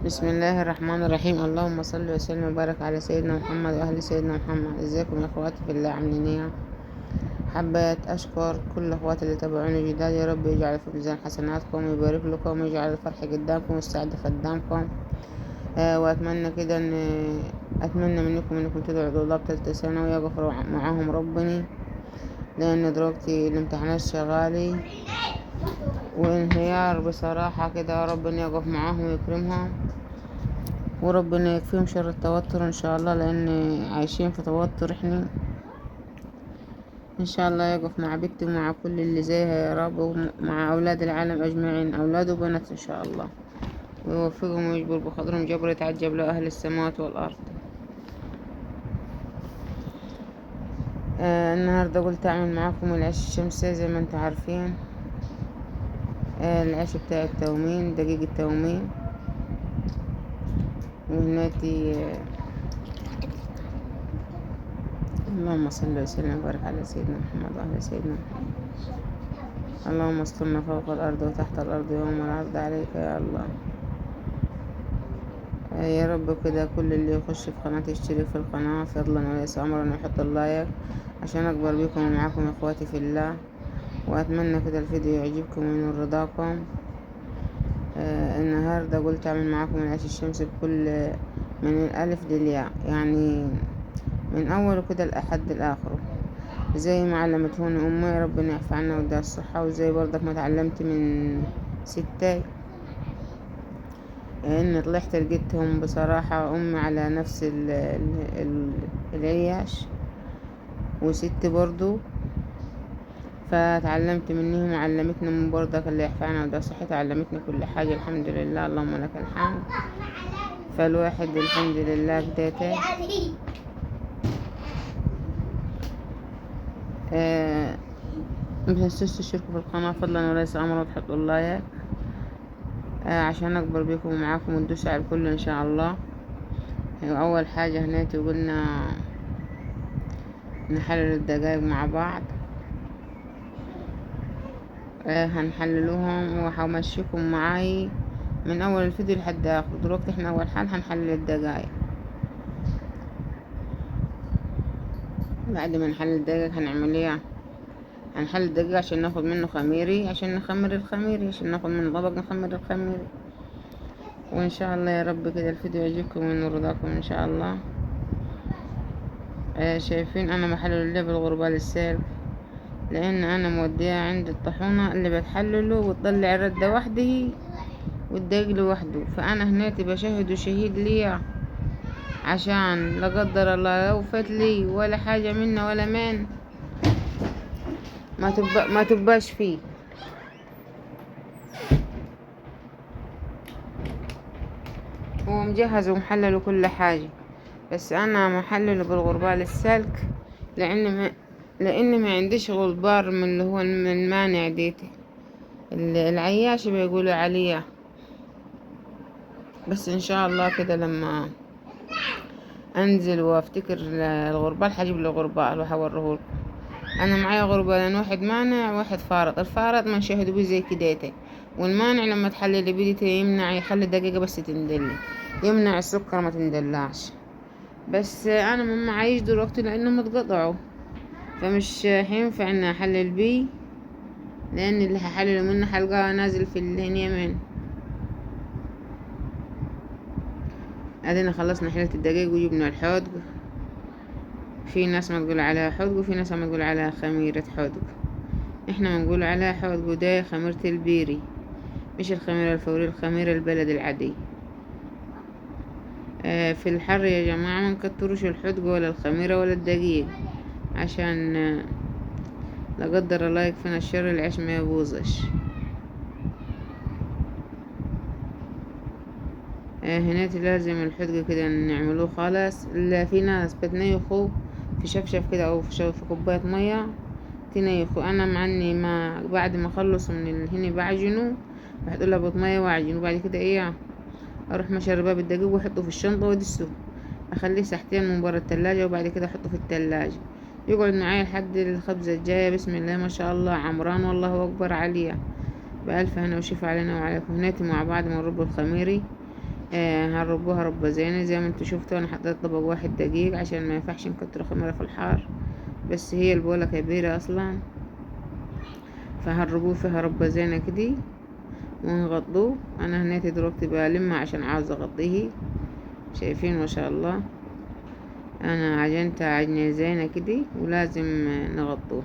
بسم الله الرحمن الرحيم. اللهم صل وسلم وبارك على سيدنا محمد واهل سيدنا محمد. ازيكم يا اخواتي في الله، عاملين ايه؟ حبيت اشكر كل اخواتي اللي تابعوني جداد. يا رب يجعل في ميزان حسناتكم ويبارك لكم ويجعل الفرح قدامكم والسعادة قدامكم. واتمنى كده ان اتمنى انكم تدعوا طلاب تالتة ثانوي يغفروا معاهم ربني، لان دلوقتي الامتحانات شغالي وانهيار بصراحة كده. ربنا يقف معاهم ويكرمهم، وربنا يكفيهم شر التوتر ان شاء الله، لان عايشين في توتر احنا. ان شاء الله يقف مع بنتي ومع كل اللي زيها يا رب، ومع اولاد العالم اجمعين، اولاد وبنات ان شاء الله، ويوفقهم ويجبر بقدرهم جبر يتعجب له اهل السماوات والارض. النهارده قلت اعمل معاكم العيش الشمسي زي ما انتم عارفين. العيش بتاع التومين، دقيق التومين، وهناتي اللهم صل وسلم وبارك على سيدنا محمد وعلى سيدنا محمد. اللهم استرنا فوق الأرض وتحت الأرض يوم العرض عليك يا الله. يا رب كده كل اللي يخش في قناة يشترك في القناة فضلا وليس أمرا ويحط اللايك عشان أكبر بكم ومعاكم إخواتي في الله. وأتمنى كده الفيديو يعجبكم وينول رضاكم. النهاردة قلت أعمل معاكم العيش الشمسي بكل من الألف للياء، يعني من أول كده لأحد الآخر، زي ما علمتهوني أمي ربنا يعفى عنها ويديها الصحة، وزي برضك ما تعلمت من ستي. ان طلعت لقيتهم بصراحة امي على نفس العياش، وستي برضو، فتعلمت منهم وعلمتني من برضك اللي يعفى عنها ويديها صحتها، علمتني كل حاجة الحمد لله، اللهم لك الحمد. فالواحد الحمد لله كديته. متنسوش تشتركوا في القناة فضلا وليس امرا وتحطوا اللايك عشان اكبر بيكم ومعاكم وندوس على الكل ان شاء الله. اول حاجة هناك قلنا نحلل الدقايق مع بعض. هنحللوهم وهمشيكم معاي من اول الفيديو لحد اخر. دلوقتي احنا اول حاجة هنحلل الدقايق. بعد ما نحلل الدقايق هنعمل ايه؟ هنحلل الدقيق عشان ناخد منه خميري، عشان نخمر الخميري، عشان ناخد منه طبق نخمر الخميري. وان شاء الله يا رب كده الفيديو يعجبكم وينور رضاكم ان شاء الله. شايفين انا بحلل اللي بالغربال السالك، لان انا موديها عند الطحونة اللي بتحلله وتطلع الردة وحده والدقيق لوحده. فانا هناتي بشهد شهيد ليا، عشان لا قدر الله لو فات لي ولا حاجة منه ولا من ما تبقاش فيه. هو مجهز ومحلل وكل حاجة، بس انا محلله بالغربال السلك، لان ما عنديش غربال من اللي هو من المانع ديتي العياش بيقولوا عليه. بس ان شاء الله كده لما انزل وافتكر الغربال هجيب له غربال وهوريهولكم. انا معايا غربالين، واحد مانع واحد فارط. الفارط ما نشاهدوا بيه زي كديتي، والمانع لما تحللي بيدي يمنع، يخلي دقيقة بس تندلي، يمنع السكر ما تندلاش. بس انا ما معيش دلوقتي لانهم اتقطعوا، فمش هينفع ان احلل بيه، لان اللي هحلله منه حلقة نازل في اليمين. ادينا خلصنا حلة الدقيق وجبنا الحوض. في ناس ما تقول عليها حوض وفي ناس ما تقول عليها خميرة حوض. احنا ما نقول عليها حوض، وده خميرة البيري، مش الخميرة الفورية، الخميرة البلد العادية. في الحر يا جماعة ما نكتروش الحدق ولا الخميرة ولا الدقيق، عشان لا قدر الله يكفينا الشر العيش ما يبوظش. هناك لازم الحدق كده نعملوه خالص. لا، في ناس بتنيخوا في شفشف كده او في كوباية مية تنيخوا. انا معني ما بعد ما اخلص من الهني بعجنه، بحط له بط مية واعجنه، وبعد كده ايه اروح مشرباه بالدقيق واحطه في الشنطة وادسه، اخليه ساعتين من برا التلاجة، وبعد كده احطه في التلاجة يقعد معايا لحد الخبزة الجاية. بسم الله ما شاء الله عمران والله اكبر عليا. بألف هنا وشفا علينا وعليكم. هناتي مع بعض من رب الخميري هنربوها ربة زينة زي ما انتوا شفتوا. انا حطيت طبق واحد دقيق عشان ما ينفعش نكتر خمرة في الحار، بس هي البولة كبيرة اصلا، فهنربوه فيها ربة زينة كده ونغطوه. انا هنيت دلوقتي بلمها عشان عاوزة اغطيه. شايفين ما شاء الله انا عجنتها عجنة زينة كده، ولازم نغطوها.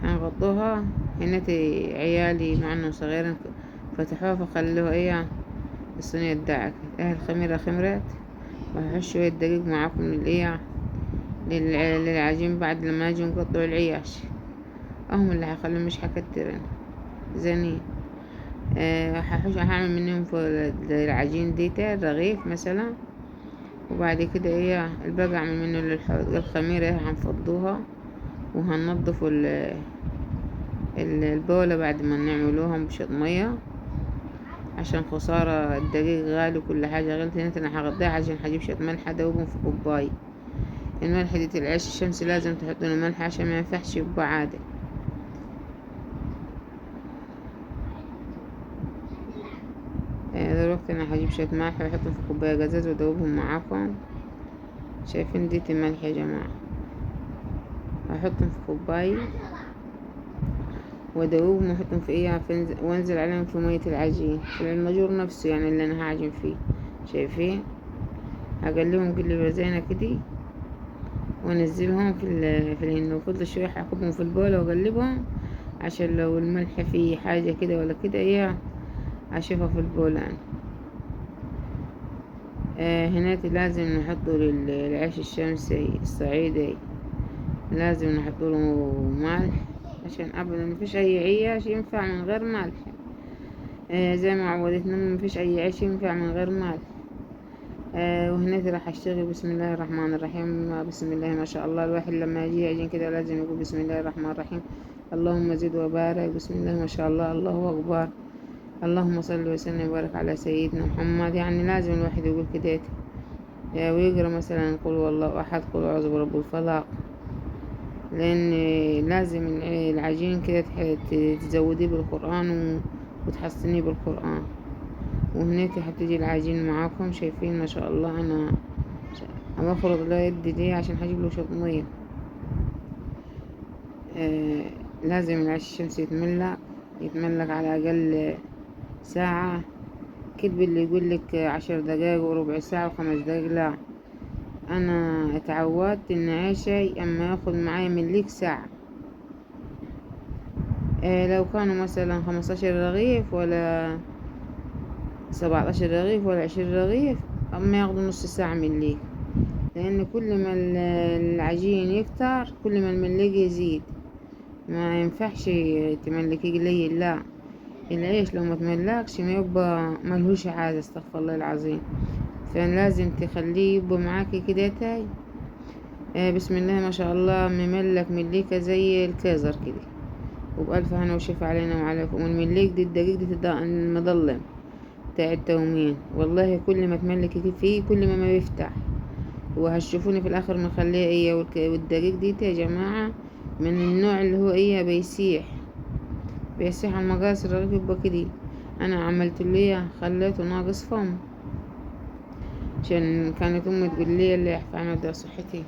هنغطوها. هنتي عيالي مع انهم صغيرين فتحوها فخلوها ايه الصينية الدعك. الخميرة خمرات، وهحش شوية دقيق معاكم للعجين بعد لما نجي نقطع العياش. اهم اللي هخليهم مش هكترن زينين. هعمل منهم في العجين ديتا رغيف مثلا، وبعد كده الباقي اعمل منه للحوض. الخميرة هنفضوها وهننضف البولة بعد ما نعملوها بشوية مية، عشان خسارة الدقيق غالي وكل حاجة غلت. هنا انا هغطيها عشان هجيب شوية ملح ادوبهم في كوباية. الملح دي العيش الشمسي لازم تحطوا له ملح عشان ما ينفعش يبقى عادي. دلوقتي انا هجيب شوية ملح واحطهم في كوباية قزاز وادوبهم معاكم. شايفين ديت الملح يا جماعة؟ هحطهم في كوباية وادوبهم واحطهم في وانزل عليهم في مية العجين في المجور نفسه يعني اللي انا هعجن فيه. شايفين؟ هقلبهم قلبة زينة كده وانزلهم في الهنا، وكل شوية هحكبهم في البولة واقلبهم عشان لو الملح فيه حاجة كده ولا كده اشوفها في البولة. هناك لازم نحطه للعيش الشمسي الصعيدي، لازم نحطوله ملح عشان ابدا مفيش اي عيش ينفع من غير ملح. زي ما عودتنا مفيش اي عيش ينفع من غير ملح. وهناك راح اشتغل بسم الله الرحمن الرحيم. بسم الله ما شاء الله. الواحد لما يجي يعجن كده لازم يقول بسم الله الرحمن الرحيم. اللهم زد وبارك. بسم الله ما شاء الله. الله اكبر. اللهم صل وسلم وبارك على سيدنا محمد. يعني لازم الواحد يقول كده ويقرا مثلا قل هو الله احد، قل اعوذ برب الفلق، لان لازم العجين كده تزوديه بالقرآن وتحسنيه بالقرآن. وهناك هتيجي العجين معاكم. شايفين ما شاء الله انا بفرض له يدي دي عشان هجيب له شوية مية. لازم العيش الشمسي يتملك على اقل ساعة. كتب اللي يقولك 10 دقايق وربع ساعة و5 دقايق، لا، انا اتعودت ان عيشي اما ياخد معايا مليك ساعة. لو كانوا مثلا 15 رغيف ولا 17 رغيف ولا 20 رغيف اما ياخدوا نص ساعة مليك، لان كل ما العجين يكتر كل ما المليك يزيد. ما ينفعش تملكيه قليل، لا، العيش لو ما تملكش ما يبقى ملهوش عادة، استغفر الله العظيم. فلازم تخليه يبقى معاكي كده تاي. بسم الله ما شاء الله مملك مليكة زي الكازر كده، وبألف هنا وشفا علينا وعليكم. والمليك دي الدقيق دي المظلم بتاع التومين، والله كل ما تملكي فيه كل ما بيفتح. وهتشوفوني في الاخر مخليه والدقيق دي يا جماعة من النوع اللي هو بيسيح على المقاس الرغيف يبقى كده. انا عملت ليه خليته ناقص فم، عشان كانت امي تقول لي اللي يحفى عنا ده صحتي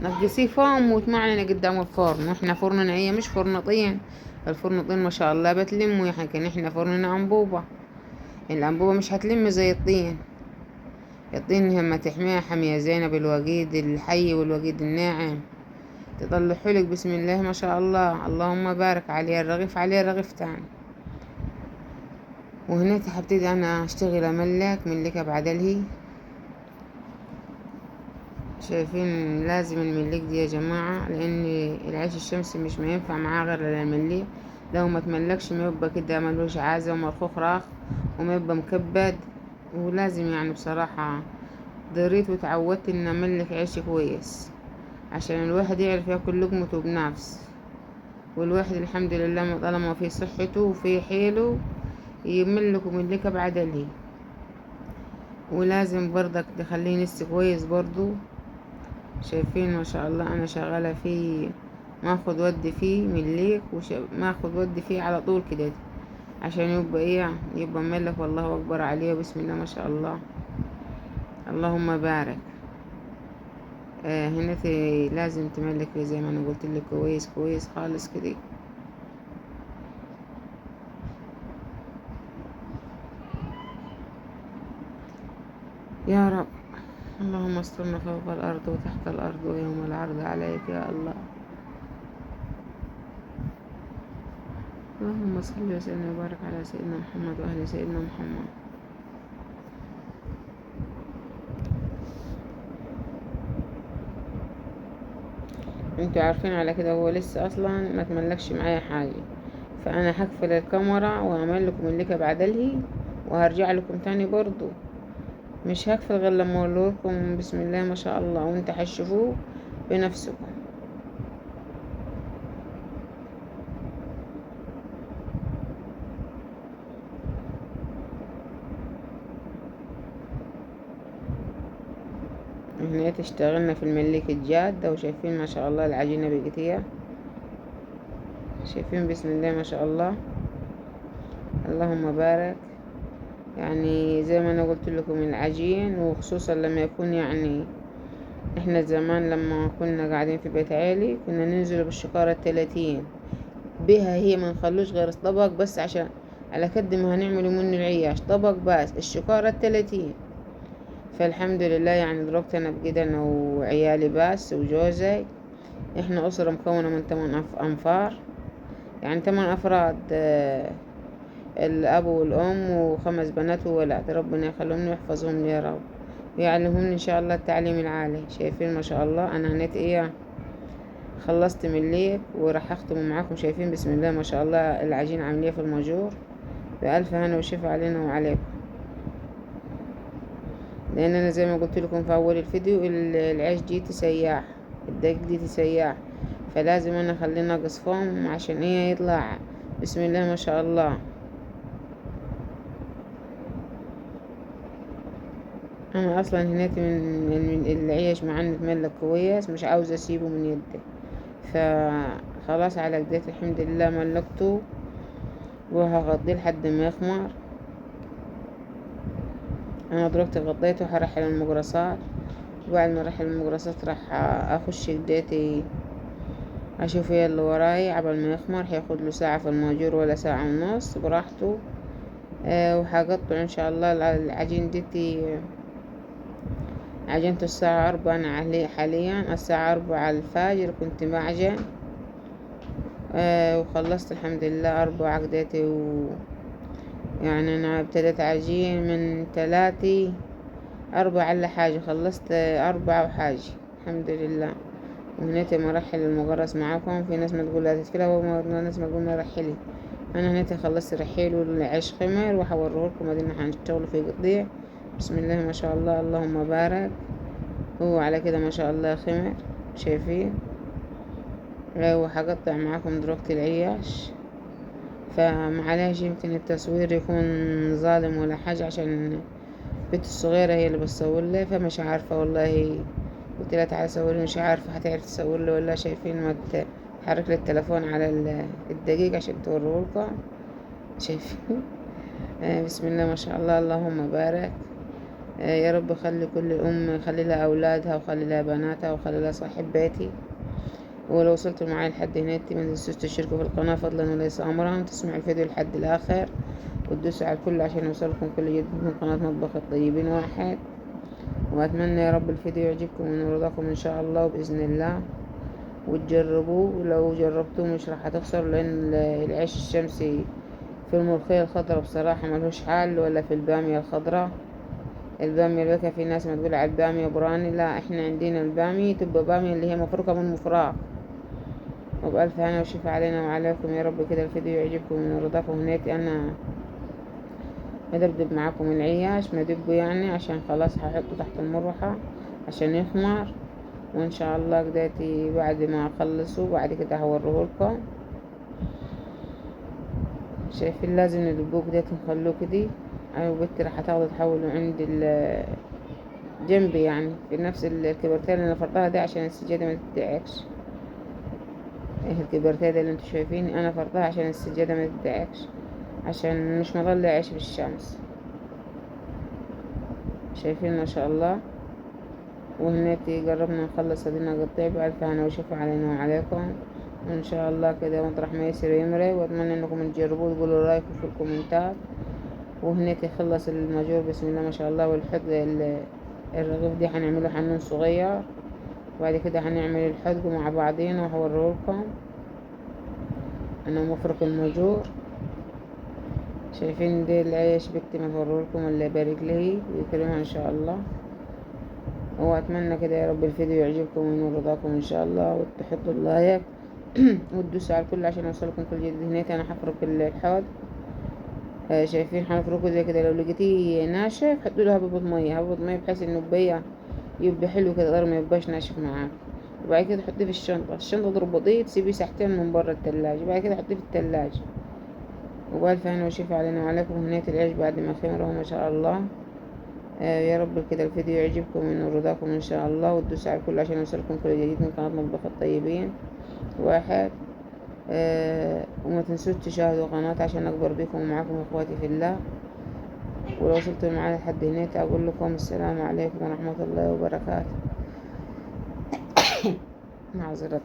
نقصيه فم وتمعنى قدام الفرن. واحنا فرننا مش فرن طين. الفرن طين ما شاء الله بتلم، احنا فرننا انبوبة. الانبوبة مش هتلم زي الطين. الطين لما تحميها حمية زينة بالوقيد الحي والوقيد الناعم تطلع حلق بسم الله ما شاء الله. اللهم بارك عليه الرغيف عليه رغيف تاني. وهنا هبتدي انا اشتغل ملكة بعدلهي. شايفين لازم المليك دي يا جماعة، لان العيش الشمسي مش ما ينفع معاه غير المليك. لو ما تملكش ما يبقى كده ملوش عازة ومرخوخ راخ وما يبقى مكبد. ولازم يعني بصراحة ضريت وتعودت ان املك عيش كويس عشان الواحد يعرف ياكل لقمته بنفس. والواحد الحمد لله طالما في صحته وفي حيله يملك ملكة بعدله. ولازم برضك تخليه نس كويس برضو. شايفين ما شاء الله انا شغالة فيه، ما اخد ودي فيه مليك ما اخد ودي فيه على طول كده. عشان يبقى ايه، يبقى مملك. والله اكبر عليه، بسم الله ما شاء الله، اللهم بارك. هنا لازم تملك زي ما انا قلت لك، كويس كويس خالص كده. يا رب. اللهم استرنا فوق الارض وتحت الارض ويوم العرض عليك يا الله. اللهم صل وسلم وبارك على سيدنا محمد واهل سيدنا محمد. انتوا عارفين على كده، هو لسه اصلا ما تملكش معايا حاجه، فانا هقفل الكاميرا واعمل لكم اللي بعدله، وهرجع لكم تاني برضو. مش هقفل غير لما اقول لكم بسم الله ما شاء الله، وانت هتشوفوه بنفسكم. هنا اشتغلنا في المليك الجادة، وشايفين ما شاء الله العجينة بقتية، شايفين بسم الله ما شاء الله، اللهم بارك. يعني زي ما انا قلت لكم العجين، وخصوصا لما يكون يعني احنا زمان لما كنا قاعدين في بيت عيلي كنا ننزل بالشكارة 30 بها، هي ما نخلوش غير طبق بس، عشان على قد ما هنعمله منه العياش طبق بس الشكارة 30. فالحمد لله يعني دلوقتي انا بقيت انا وعيالي بس وجوزي، احنا اسرة مكونة من 8 انفار، يعني 8 افراد، الاب والام و5 بنات وولد، ربنا يخليهم ويحفظهم لي يا رب، ويعلمهم ان شاء الله التعليم العالي. شايفين ما شاء الله انا هنيت ايه، خلصت من الليل وراح اختم معاكم. شايفين بسم الله ما شاء الله العجين عامليه في المجور، بألف هنا وشفا علينا وعليكم. لان انا زي ما قلت لكم في اول الفيديو، العيش دي سياح، الدقيق دي سياح، فلازم انا اخليه ناقص فوم عشان ايه يطلع بسم الله ما شاء الله. انا اصلا هنيت من العيش مع انه متملك كويس، مش عاوزه اسيبه من يدي، فخلاص على كده الحمد لله ملكته، وهغطيه لحد ما يخمر. انا دلوقتي غطيته، هرحل المقرصات، وبعد ما ارحل المقرصات راح اخش بديتي اشوف ايه اللي وراي عبال ما يخمر. هياخد له ساعة في الماجور ولا ساعة ونص براحته. وهقطع ان شاء الله العجين ديتي. عجنته الساعة 4، انا حاليا الساعة 4 الفجر كنت بعجن. وخلصت الحمد لله 4 عقدتي يعني انا ابتديت عجين من 3 4 الا حاجة، خلصت 4 وحاجة الحمد لله. وهنيتي مراحل المجرس معاكم، في ناس ما تقول لا تتكلم، وناس ما تقول لا رحلي. انا هنيتي خلصت رحيل والعيش خمر، وهوريهولكم ادينا هنشتغلوا في قطيع. بسم الله ما شاء الله، اللهم بارك. هو على كده ما شاء الله خمر، شايفين. وهقطع معاكم دلوقتي العياش، فمعلش يمكن التصوير يكون ظالم ولا حاجة، عشان بنتي الصغيرة هي اللي بتصور لي، فمش عارفة والله. قلت لها تعالي صوري، مش عارفة هتعرف تصور لي ولا. شايفين ما تحرك لي التليفون على الدقيق عشان توريهولكم، شايفين. بسم الله ما شاء الله، اللهم بارك. يا رب خلي كل أم، خلي لها أولادها وخلي لها بناتها وخلي لها صاحب بيتي. ولو وصلتوا معايا لحد هنا ما تنسوش تشتركوا في القناة فضلا وليس أمرا، وتسمعوا الفيديو لحد الآخر، وتدوسوا على الكل عشان يوصلكم كل جديد من قناة مطبخ الطيبين واحد. وأتمنى يا رب الفيديو يعجبكم ويرضاكم إن شاء الله وبإذن الله، وتجربوه. ولو جربتوه مش راح تخسروا، لأن العيش الشمسي في الملوخية الخضراء بصراحة ملهوش حل، ولا في البامية الخضراء. البامية البكا في ناس ما تقول على البامية براني، لا احنا عندنا البامية تبقى بامية اللي هي مفروكة من مفراغ. وبألف هنا وشفا علينا وعليكم يا رب. كده الفيديو يعجبكم ويرضاكم. هناك انا مدبدب معاكم العياش، مدبه يعني عشان خلاص هحطه تحت المروحة عشان يخمر. وان شاء الله كداتي بعد ما اخلصه بعد كده هوريهولكم. شايفين لازم ندبوه كداتي نخلوه كدي. ايوه بنتي راح تاخده تحوله عند جنبي، يعني في نفس الكبرتين اللي انا فرطها دي عشان السجادة ما تدعكش. ايه الكبرتين اللي انتوا شايفين انا فرطها عشان السجادة ما تدعكش. عشان مش مظل يعيش بالشمس. شايفين ما شاء الله. وهناك قربنا نخلص ادينا قطيع بألف هنا وشفا علينا وعليكم، وان شاء الله كده مطرح ما يصير يمري. واتمنى انكم تجربوه وتقولوا رايكم في الكومنتات. وهناك يخلص الماجور بسم الله ما شاء الله. والحدق الرغيف دي هنعمله حنون صغير، وبعد كده هنعمل الحدق مع بعضين وهوريهولكم انا مفرك الماجور. شايفين دي العيش بكتي ما هوريهولكم اللي يبارك لي ويكرمها ان شاء الله. واتمنى كده يا رب الفيديو يعجبكم وينول رضاكم ان شاء الله، وتحطوا اللايك وتدوسوا على الكل عشان يوصلكم كل جديد. هناك انا هفرك الحوض. شايفين هنفركه زي كده. لو لقيتيه ناشف حطوا له هبوط ميه، هبوط ميه بحيث انه يبقى حلو كده غير ما يبقاش ناشف معاك. وبعد كده تحطيه في الشنطه تربطيه تسيبيه ساعتين من برا التلاجة، وبعد كده حطيه في التلاجة. وبألف هنا وشفا علينا وعليكم. هناك العيش بعد ما خمره ما شاء الله. يا رب كده الفيديو يعجبكم وينول رضاكم ان شاء الله، وتدوسوا على الكل عشان يوصلكم كل جديد من قناة مطبخ الطيبين واحد. وما تنسوش تشاهدوا قناتي عشان اكبر بكم ومعاكم اخواتي في الله. ولو وصلتوا معايا لحد هناك اقول لكم السلام عليكم ورحمة الله وبركاته. معذرة.